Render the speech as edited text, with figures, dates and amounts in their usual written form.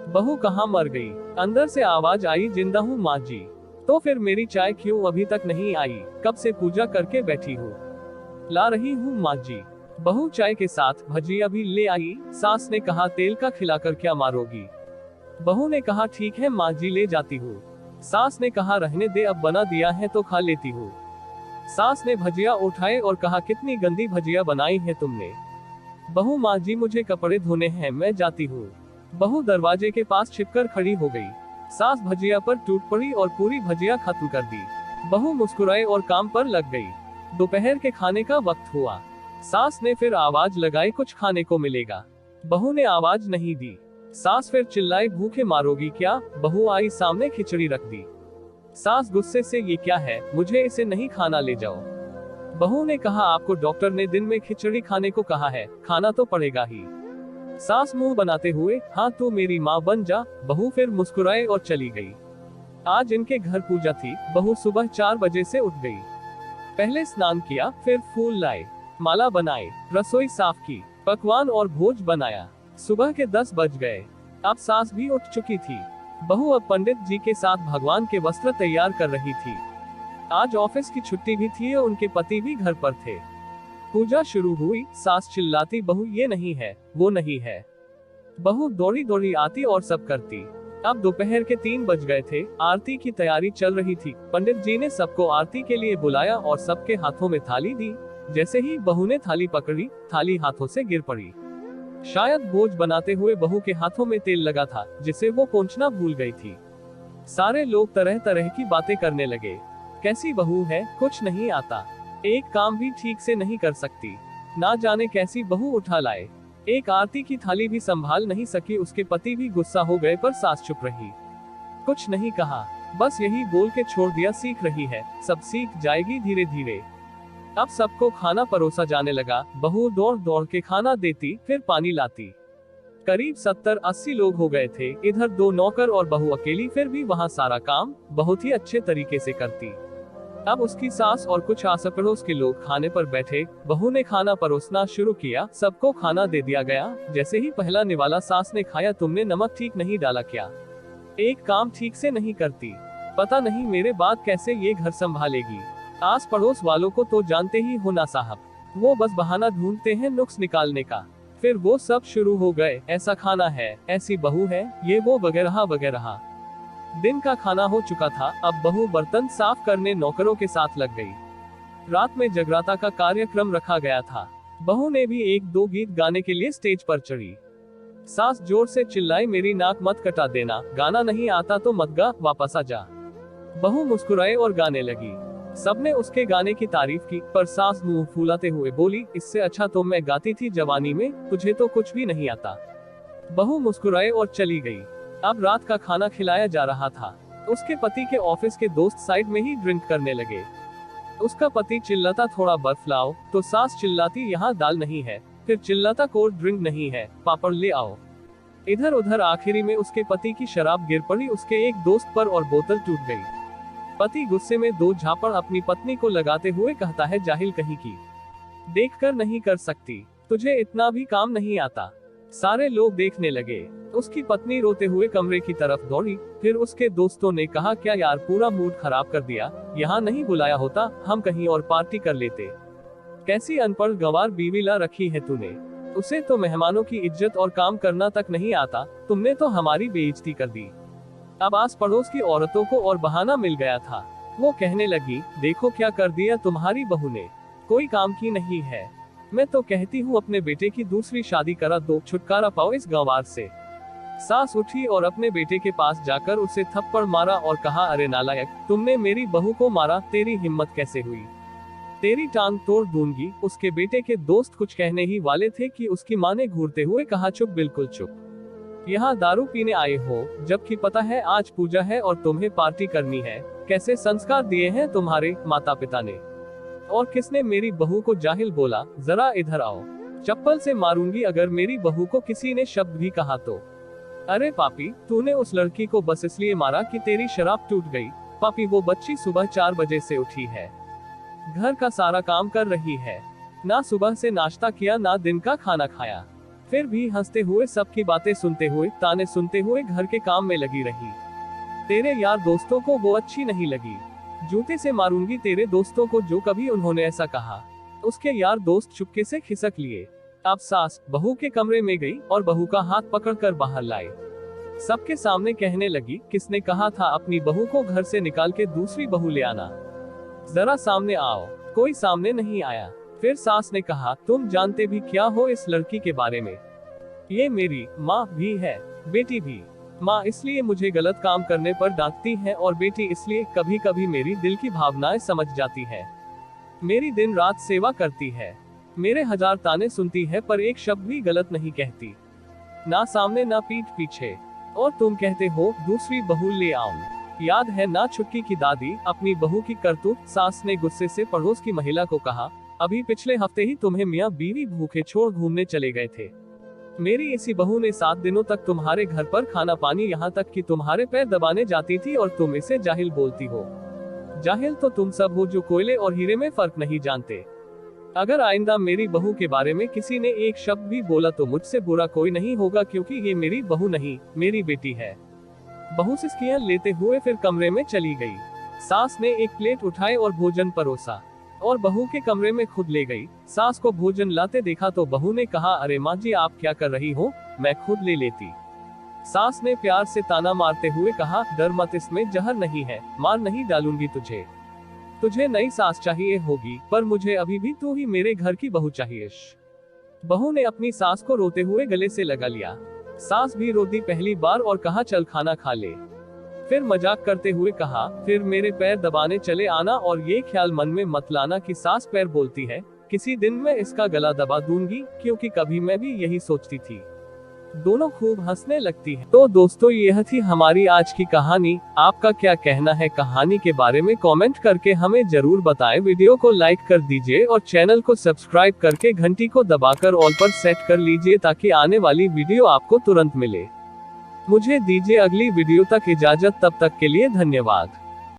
बहू कहाँ मर गई? अंदर से आवाज आई, जिंदा हूँ माँ जी। तो फिर मेरी चाय क्यों अभी तक नहीं आई? कब से पूजा करके बैठी हूँ। ला रही हूँ माँ जी। बहू चाय के साथ भजिया भी ले आई। सास ने कहा, तेल का खिलाकर क्या मारोगी? बहू ने कहा, ठीक है माँ जी, ले जाती हूँ। सास ने कहा, रहने दे, अब बना दिया है तो खा लेती हूँ। सास ने भजिया उठाए और कहा, कितनी गंदी भजिया बनाई है तुमने। बहू, माँ जी मुझे कपड़े धोने हैं, मैं जाती हूँ। बहू दरवाजे के पास छिपकर खड़ी हो गई। सास भजिया पर टूट पड़ी और पूरी भजिया खत्म कर दी। बहू मुस्कुराई और काम पर लग गई। दोपहर के खाने का वक्त हुआ। सास ने फिर आवाज लगाई, कुछ खाने को मिलेगा। बहू ने आवाज नहीं दी। सास फिर चिल्लाई, भूखे मारोगी क्या? बहू आई सामने, खिचड़ी रख दी। सास गुस्से से, ये क्या है, मुझे इसे नहीं खाना, ले जाओ। बहू ने कहा, आपको डॉक्टर ने दिन में खिचड़ी खाने को कहा है, खाना तो पड़ेगा ही। सास मुंह बनाते हुए, हाँ तू मेरी माँ बन जा। बहू फिर मुस्कुराए और चली गई। आज इनके घर पूजा थी। बहू सुबह 4 बजे से उठ गई। पहले स्नान किया, फिर फूल लाए, माला बनाए, रसोई साफ की, पकवान और भोज बनाया। सुबह के 10 बज गए। अब सास भी उठ चुकी थी। बहू अब पंडित जी के साथ भगवान के वस्त्र तैयार कर रही थी। आज ऑफिस की छुट्टी भी थी और उनके पति भी घर पर थे। पूजा शुरू हुई। सास चिल्लाती, बहू ये नहीं है, वो नहीं है। बहू दौड़ी दौड़ी आती और सब करती। अब दोपहर के 3 बज गए थे। आरती की तैयारी चल रही थी। पंडित जी ने सबको आरती के लिए बुलाया और सबके हाथों में थाली दी। जैसे ही बहू ने थाली पकड़ी, थाली हाथों से गिर पड़ी। शायद भोज बनाते हुए बहू के हाथों में तेल लगा था, जिसे वो पोंछना भूल गई थी। सारे लोग तरह तरह की बातें करने लगे। कैसी बहू है, कुछ नहीं आता, एक काम भी ठीक से नहीं कर सकती, ना जाने कैसी बहू उठा लाए। एक आरती की थाली भी संभाल नहीं सकी। उसके पति भी गुस्सा हो गए, पर सास चुप रही, कुछ नहीं कहा, बस यही बोल के छोड़ दिया, सीख रही है, सब सीख जाएगी धीरे धीरे। अब सबको खाना परोसा जाने लगा। बहू दौड़ दौड़ के खाना देती, फिर पानी लाती। करीब 70-80 लोग हो गए थे। इधर 2 नौकर और बहू अकेली, फिर भी वहाँ सारा काम बहुत ही अच्छे तरीके से करती। अब उसकी सास और कुछ आस पड़ोस के लोग खाने पर बैठे। बहू ने खाना परोसना शुरू किया। सबको खाना दे दिया गया। जैसे ही पहला निवाला सास ने खाया, तुमने नमक ठीक नहीं डाला क्या? एक काम ठीक से नहीं करती, पता नहीं मेरे बाद कैसे ये घर संभालेगी। आस पड़ोस वालों को तो जानते ही हो ना साहब, वो बस बहाना ढूंढते हैं नुक्स निकालने का। फिर वो सब शुरू हो गए, ऐसा खाना है, ऐसी बहू है, ये वो वगैरह वगैरह। दिन का खाना हो चुका था। अब बहू बर्तन साफ करने नौकरों के साथ लग गई। रात में जगराता का कार्यक्रम रखा गया था। बहू ने भी 1-2 गीत गाने के लिए स्टेज पर चढ़ी। सास जोर से चिल्लाई, मेरी नाक मत कटा देना, गाना नहीं आता तो मत गा, वापस आ जा। बहू मुस्कुराए और गाने लगी। सबने उसके गाने की तारीफ की, पर सास मुंह फुलाते हुए बोली, इससे अच्छा तो मैं गाती थी जवानी में, तुझे तो कुछ भी नहीं आता। बहू मुस्कुराए और चली गई। अब रात का खाना खिलाया जा रहा था। उसके पति के ऑफिस के दोस्त साइड में ही ड्रिंक करने लगे। उसका पति चिल्लाता, थोड़ा बर्फ लाओ, तो सास चिल्लाती, यहाँ दाल नहीं है, फिर चिल्लाता, कोल्ड ड्रिंक नहीं है, पापड़ ले आओ। इधर उधर आखिरी में उसके पति की शराब गिर पड़ी उसके एक दोस्त पर और बोतल टूट गई। पति गुस्से में 2 झापड़ अपनी पत्नी को लगाते हुए कहता है, जाहिल कहीं की, देखकर नहीं कर सकती, तुझे इतना भी काम नहीं आता। सारे लोग देखने लगे। उसकी पत्नी रोते हुए कमरे की तरफ दौड़ी। फिर उसके दोस्तों ने कहा, क्या यार, पूरा मूड खराब कर दिया, यहाँ नहीं बुलाया होता, हम कहीं और पार्टी कर लेते। कैसी अनपढ़ गंवार बीवी ला रखी है तूने, उसे तो मेहमानों की इज्जत और काम करना तक नहीं आता, तुमने तो हमारी बेइज्जती कर दी। अब आस पड़ोस की औरतों को और बहाना मिल गया था। वो कहने लगी, देखो क्या कर दिया तुम्हारी बहू ने, कोई काम की नहीं है। मैं तो कहती हूँ अपने बेटे की दूसरी शादी करा दो, छुटकारा पाओ इस गंवार से। सास उठी और अपने बेटे के पास जाकर उसे थप्पड़ मारा और कहा, अरे नालायक, तुमने मेरी बहू को मारा, तेरी हिम्मत कैसे हुई, तेरी टांग तोड़ दूंगी। उसके बेटे के दोस्त कुछ कहने ही वाले थे कि उसकी माँ ने घूरते हुए कहा, चुप, बिल्कुल चुप, यहाँ दारू पीने आए हो, जबकि पता है आज पूजा है और तुम्हें पार्टी करनी है। कैसे संस्कार दिए हैं तुम्हारे माता पिता ने, और किसने मेरी बहू को जाहिल बोला, जरा इधर आओ, चप्पल से मारूंगी अगर मेरी बहू को किसी ने शब्द भी कहा तो। अरे पापी, तूने उस लड़की को बस इसलिए मारा कि तेरी शराब टूट गई। पापी, वो बच्ची सुबह 4 बजे से उठी है, घर का सारा काम कर रही है, ना सुबह से नाश्ता किया, ना दिन का खाना खाया। फिर भी हंसते हुए सबकी बातें सुनते हुए, ताने सुनते हुए घर के काम में लगी रही। तेरे यार दोस्तों को वो अच्छी नहीं लगी। जूते से मारूंगी तेरे दोस्तों को जो कभी उन्होंने ऐसा कहा। उसके यार दोस्त चुपके से खिसक लिए। अब सास बहू के कमरे में गई और बहू का हाथ पकड़कर बाहर लाई। सबके सामने कहने लगी, किसने कहा था अपनी बहू को घर से निकाल के दूसरी बहू ले आना? जरा सामने आओ। कोई सामने नहीं आया। फिर सास ने कहा, तुम जानते भी क्या हो इस लड़की के बारे में? ये मेरी माँ भी है, बेटी भी। माँ इसलिए मुझे गलत काम करने पर डांटती है और बेटी इसलिए कभी कभी मेरी दिल की भावनाएं समझ जाती है। मेरी दिन रात सेवा करती है, मेरे 1000 ताने सुनती है पर एक शब्द भी गलत नहीं कहती, ना सामने ना पीठ पीछे। और तुम कहते हो दूसरी बहू ले आऊं। याद है ना छुटकी की दादी अपनी बहू की करतूत? सास ने गुस्से से पड़ोस की महिला को कहा, अभी पिछले हफ्ते ही तुम्हें मियाँ बीवी भूखे छोड़ घूमने चले गए थे। मेरी इसी बहू ने 7 दिनों तक तुम्हारे घर पर खाना पानी, यहाँ तक कि तुम्हारे पैर दबाने जाती थी और तुम इसे जाहिल बोलती हो। जाहिल तो तुम सब हो जो कोयले और हीरे में फर्क नहीं जानते। अगर आइंदा मेरी बहू के बारे में किसी ने एक शब्द भी बोला तो मुझसे बुरा कोई नहीं होगा, क्योंकि ये मेरी बहू नहीं, मेरी बेटी है। बहू सिसकियां लेते हुए फिर कमरे में चली गई। सास ने एक प्लेट उठाए और भोजन परोसा और बहू के कमरे में खुद ले गई। सास को भोजन लाते देखा तो बहू ने कहा, अरे माँ जी आप क्या कर रही हो, मैं खुद ले लेती। सास ने प्यार से ताना मारते हुए कहा, डर मत, इसमें जहर नहीं है, मार नहीं डालूंगी तुझे। तुझे नई सास चाहिए होगी, पर मुझे अभी भी तू ही मेरे घर की बहू चाहिए। बहू ने अपनी सास को रोते हुए गले से लगा लिया। सास भी रो दी पहली बार और कहा, चल खाना खा ले। फिर मजाक करते हुए कहा, फिर मेरे पैर दबाने चले आना और ये ख्याल मन में मत लाना कि सास पैर बोलती है, किसी दिन मैं इसका गला दबा दूंगी, क्योंकि कभी मैं भी यही सोचती थी। दोनों खूब हंसने लगती हैं। तो दोस्तों यह थी हमारी आज की कहानी। आपका क्या कहना है कहानी के बारे में कमेंट करके हमें जरूर बताएं। वीडियो को लाइक कर दीजिए और चैनल को सब्सक्राइब करके घंटी को दबाकर ऑल पर सेट कर लीजिए ताकि आने वाली वीडियो आपको तुरंत मिले। मुझे दीजिए अगली वीडियो तक इजाजत, तब तक के लिए धन्यवाद।